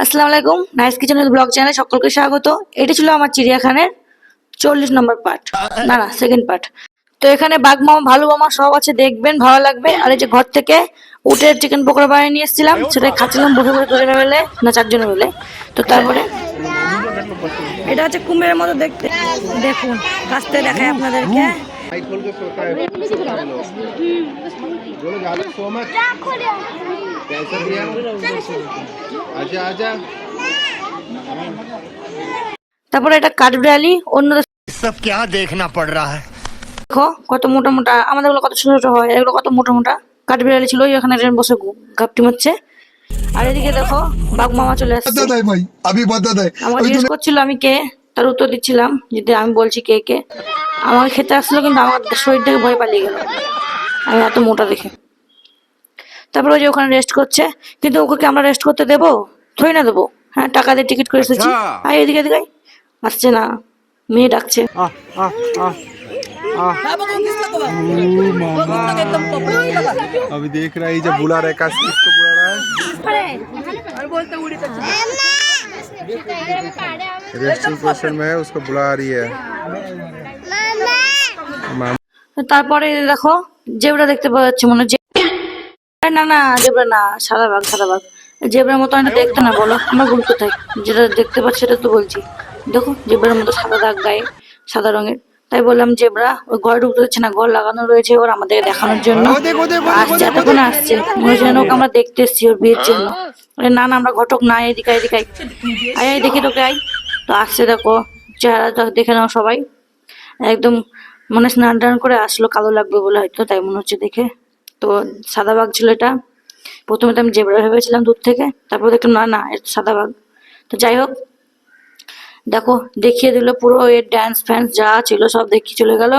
আসসালামু আলাইকুম, নাইস কিচেনের ব্লগ চ্যানেলে সকলকে স্বাগত। এটা ছিল আমার চিড়িয়াখানার 40 নম্বর পার্ট, না সেকেন্ড পার্ট। তো এখানে বাঘ মামা, ভালু মামা সব আছে, দেখবেন ভালো লাগবে। আর এই যে ঘর থেকে উঠে চিকেন পকোড়া বানিয়ে নিয়ে এসেছিলাম, সেটাই খাচ্ছিলাম বসে বসে, দুজনে মিলে না চারজনে মিলে। তো তারপরে এটা হচ্ছে কুমিরের মতো দেখতে, দেখুন কাছ থেকে দেখায় আপনাদেরকে। खोल के सोता है बोलो ज्यादा सो मत कैसा दिया आजा आजा তারপরে এটা কাঠবিড়ালি, অন্য सब क्या देखना पड़ रहा है। দেখো কত মোটা মোটা, আমাদের গুলো কত ছোট ছোট হয়, এগুলো কত মোটা মোটা। কাঠবিড়ালি ছিল, ওখানে বসে ঘাপটি মারছে। আর এদিকে দেখো বাঘ মামা চলে আসছে, আমাকে জিজ্ঞেস করছিল আমি কে, তার উত্তর দিচ্ছিলাম যদি আমি বলছি কে কে। আমাকে খেতে আসছিল, কিন্তু আমার শরীর থেকে ভয় পালিয়ে গেল আমি এত মোটা দেখে। তারপরে ওই যে ওখানে রেস্ট করছে, কিন্তু ওকে আমরা রেস্ট করতে দেবো? থই না দেবো? হ্যাঁ, টাকা দিয়ে টিকিট করে এসেছি। আর এদিকে এদিকে আসছে না, মেয়ে ডাকছে। अभी देख रहा है जब बुला रहा है किसको बुला रहा है रेस्टोरेंट क्वेश्चन में है उसको बुला रही है। তারপরে দেখো জেব্রা দেখতে পাওয়া যাচ্ছে, মনে হচ্ছে না না জেব্রা না, সাদা বাঘ সাদা বাঘ। জেব্রার মতো আমি দেখতে না, বলো আমার ভুল কোথায়? যেটা দেখতে পাচ্ছি সেটা তো বলছি। দেখো জেব্রার মতো সাদা দাগ গায়ে, সাদা রঙের। তাই বললাম জেব্রা। ওই ঘরে ঢুকতে হচ্ছে না, ঘর লাগানো রয়েছে ওর আমাদের দেখানোর জন্য। আসছে এতক্ষণ আসছে, মনে হচ্ছে যেন ওকে আমরা দেখতে এসছি ওর বিয়ের জন্য। না না, আমরা ঘটক না, এদিকে এদিকে আয় আয় দেখি তোকে আয়। তো আসছে, দেখো চেহারাটা দেখে নাও সবাই। একদম মনে স্নান টান করে আসলো, কালো লাগবে বলে হয়তো, তাই মনে হচ্ছে দেখে। তো সাদা বাঘ ছিল এটা। প্রথমে তো আমি জেব্রা ভেবেছিলাম দূর থেকে, তারপর দেখলাম না না, এটা সাদা বাঘ। তো যাই হোক, দেখো দেখিয়ে দিল পুরো এর ড্যান্স ফ্যান্স যা ছিল সব দেখিয়ে চলে গেল।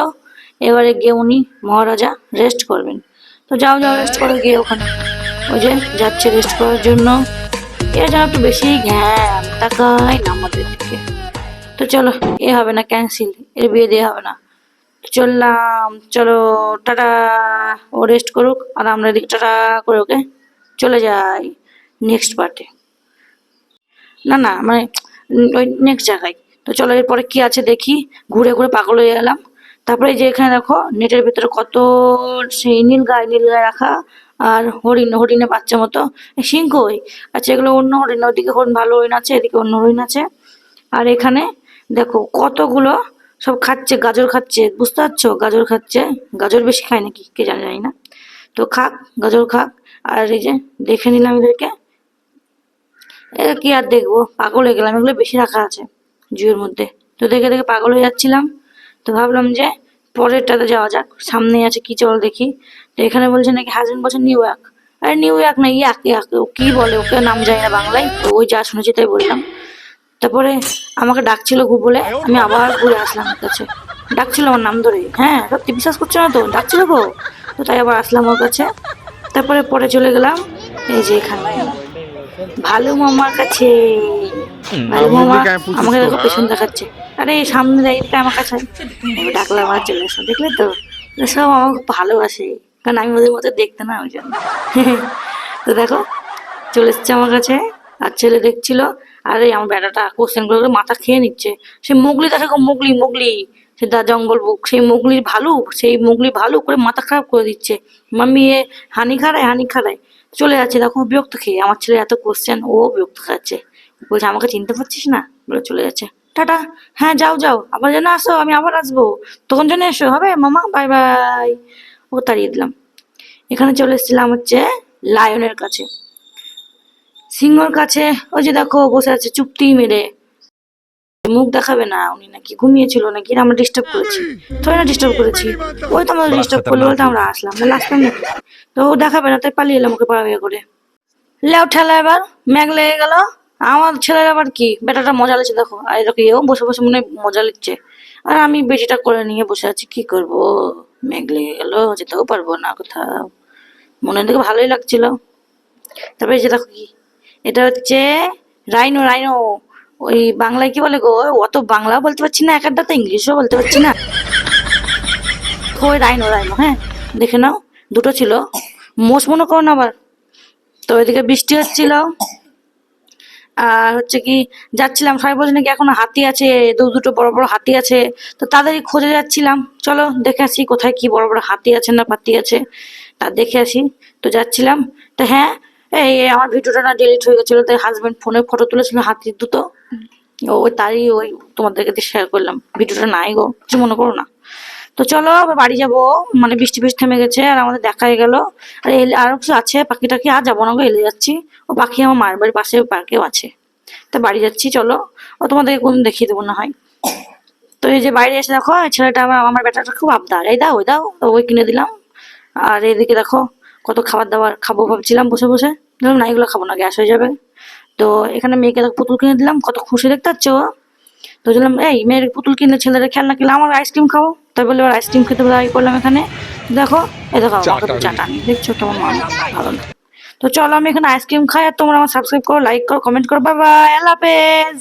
এবারে গিয়ে উনি মহারাজা রেস্ট করবেন। তো যাও যাও রেস্ট করো গিয়ে ওখানে। ওই যে যাচ্ছে রেস্ট করার জন্য। এর যেন একটু বেশি ঘ্যাম তাকায় না আমাদের দিকে। তো চলো, এ হবে না, ক্যান্সেল, এর বিয়ে দিয়ে হবে না। চললাম, চলো টাটা। ও রেস্ট করুক, আর আমরা এদিকে টাটা করে ওকে চলে যাই নেক্সট পার্টে। না না মানে ওই নেক্সট জায়গায়। তো চলো এরপরে কি আছে দেখি। ঘুরে ঘুরে পাগল হয়ে গেলাম। তারপরে যে এখানে দেখো নেটের ভিতরে কত সেই নীল গায়ে রাখা, আর হরিণ, হরিণের বাচ্চা মতো সিংহ। আচ্ছা এগুলো অন্য হরিণ, ওইদিকে হরিণ, ভালো হরিণ আছে, এদিকে অন্য হরিণ আছে। আর এখানে দেখো কতগুলো সব খাচ্ছে, গাজর খাচ্ছে, বুঝতে পারছো? গাজর খাচ্ছে, গাজর বেশি খায় নাকি কে জানে, জানি না। তো খাক, গাজর খাক। আর এই যে দেখে নিলাম এদেরকে, কি আর দেখবো, পাগল হয়ে গেলাম, এগুলো বেশি রাখা আছে জুয়ের মধ্যে। তো দেখে দেখে পাগল হয়ে যাচ্ছিলাম। তো ভাবলাম যে পরেরটাতে যাওয়া যাক, সামনে আছে কি, চল দেখি। তো এখানে বলছে নাকি হাজবেন্ড বলছে নিউ ইয়র্ক। আরে নিউ ইয়র্ক না, ইয়াক ইয়াক, ও কি বলে, ওকে নাম যায় না বাংলায়, তো ওই যা শুনেছি তাই বললাম। তারপরে আমাকে ডাকছিল ঘু বলে, আমি আবার ঘুরে আসলাম ওর কাছে। ডাকছিল আমার নাম ধরে, হ্যাঁ সত্যি বিশ্বাস করছো না তো, ডাকছিল গো। তো তাই আবার আসলাম ওর কাছে। তারপরে পরে চলে গেলাম এই যে এখানে ভালু মামার কাছে। ভালু মামা আমাকে দেখো পেছন দেখাচ্ছে, আরে সামনে যাইতে আমার কাছে। এবার ডাকলাম, আমার চলে এসো, দেখলে তো সব আমাকে ভালোবাসে, কারণ আমি ওদের মতো দেখতে না, ওই জন্য। তো দেখো চলে এসছে আমার কাছে। আর ছেলে দেখছিল, আরে আমার বেটাটা কোশ্চেন করে মাথা খেয়ে নিচ্ছে। সে মুগলি দেখে, মুগলি মুগলি, সে দা জঙ্গল বুক, সেই মুগলির ভালু, সেই মুগলি ভালু করে মাথা খারাপ করে দিচ্ছে। মাম্মি এ হানি খারায়, হানি খারায়। চলে যাচ্ছে, দেখো বিরক্ত খেয়ে। আমার ছেলে এত কোশ্চেন, ও বিরক্ত খাচ্ছে, বলছে আমাকে চিনতে পারছিস না, বলে চলে যাচ্ছে। টাটা, হ্যাঁ যাও যাও, আবার যেন আসো, আমি আবার আসবো, তখন যেন এসো, হবে মামা, বাই বাই। ও তাড়িয়ে দিলাম। এখানে চলে এসেছিলাম হচ্ছে লায়নের কাছে, সিংহর কাছে। ওই যে দেখো বসে আছে চুপটি মেরে, মুখ দেখাবে না। উনি নাকি ঘুমিয়েছিল নাকি, আমরা ডিস্টার্ব করেছি? থোড়ি না ডিস্টার্ব করেছি, ওই তো আমাদের ডিস্টার্ব করলো বলতে আমরা আসলাম, না আসলাম নাকি? তো ও দেখাবে না, তাই পালিয়ে এলাম ওকে পাড়ামিয়া করে। লেও ঠেলা, এবার ম্যাগ লেগে গেল। আমার ছেলের আবার কি, বেটাটা মজা লিচ্ছে দেখো, আর এরকম এও বসে বসে মনে হয় মজা লিচ্ছে। আর আমি বেটিটা করে নিয়ে বসে আছি, কি করব, ম্যাগ লেগে গেল, যেতেও পারবো না কোথাও। মনে দেখে ভালোই লাগছিল। তারপরে যে দেখো কি, এটা হচ্ছে রাইনো, রাইনো। ওই বাংলায় কি বলে গো, অত বাংলাও বলতে পারছি না, একটা তো ইংলিশও বলতে পারছি না। ওই রাইনো, রাইনো, হ্যাঁ দেখে নাও, দুটো ছিল, মোষ মনে করো না আবার। তো ওইদিকে বৃষ্টি হচ্ছিল, আর হচ্ছে কি যাচ্ছিলাম, সবাই বলছে নাকি এখন হাতি আছে, দুটো বড় বড় হাতি আছে। তো তাদেরই খোঁজে যাচ্ছিলাম, চলো দেখে আসি কোথায় কি বড় বড় হাতি আছে না পাতি আছে, তা দেখে আসি। তো যাচ্ছিলাম, তো হ্যাঁ এই আমার ভিডিওটা না ডিলিট হয়ে গেছিলো, তাই হাজবেন্ড ফোনে ফটো তুলেছিল হাতির দুটো, ওই তারই ওই তোমাদেরকে শেয়ার করলাম। ভিডিওটা নাই গো, কিছু মনে করো না। তো চলো আবার বাড়ি যাবো, মানে বৃষ্টি বৃষ্টি থেমে গেছে আর আমাদের দেখা হয়ে গেল। আর আরো কিছু আছে, পাখি টাকি আর যাবো না গো, এলে যাচ্ছি। ও পাখি আমার মায়ের বাড়ির পাশে পার্কেও আছে, তো বাড়ি যাচ্ছি চলো। ও তোমাদেরকে কোনদিন দেখিয়ে দেবো না হয়। তো এই যে বাইরে এসে দেখো এই ছেলেটা আমার বেটাটা খুব আবদার, এই দাও ওই দাও, তো ওই কিনে দিলাম। আর এদিকে দেখো কত খাবার দাবার খাবো ভাবছিলাম বসে বসে, ধরুন না এগুলো খাবো না, গ্যাস হয়ে যাবে। তো এখানে মেয়েকে দেখো পুতুল কিনে দিলাম, কত খুশি দেখতে পাচ্ছ ও। তো বললাম এই মেয়ের পুতুল কিনলে ছেলেরা খেলনা কিনলে, আমার আইসক্রিম খাও, তাই বলে ওর আইসক্রিম খেতে দাঁড়িয়ে পড়লাম এখানে। দেখো এই দেখো আমাকে চাটানি দেখছো কেমন মানুষ, ভালো না। তো চলো আমি এখানে আইসক্রিম খাই, আর তোমরা আমার সাবস্ক্রাইব করো, লাইক করো, কমেন্ট করো, বাই বাই, আল্লাহ হাফেজ।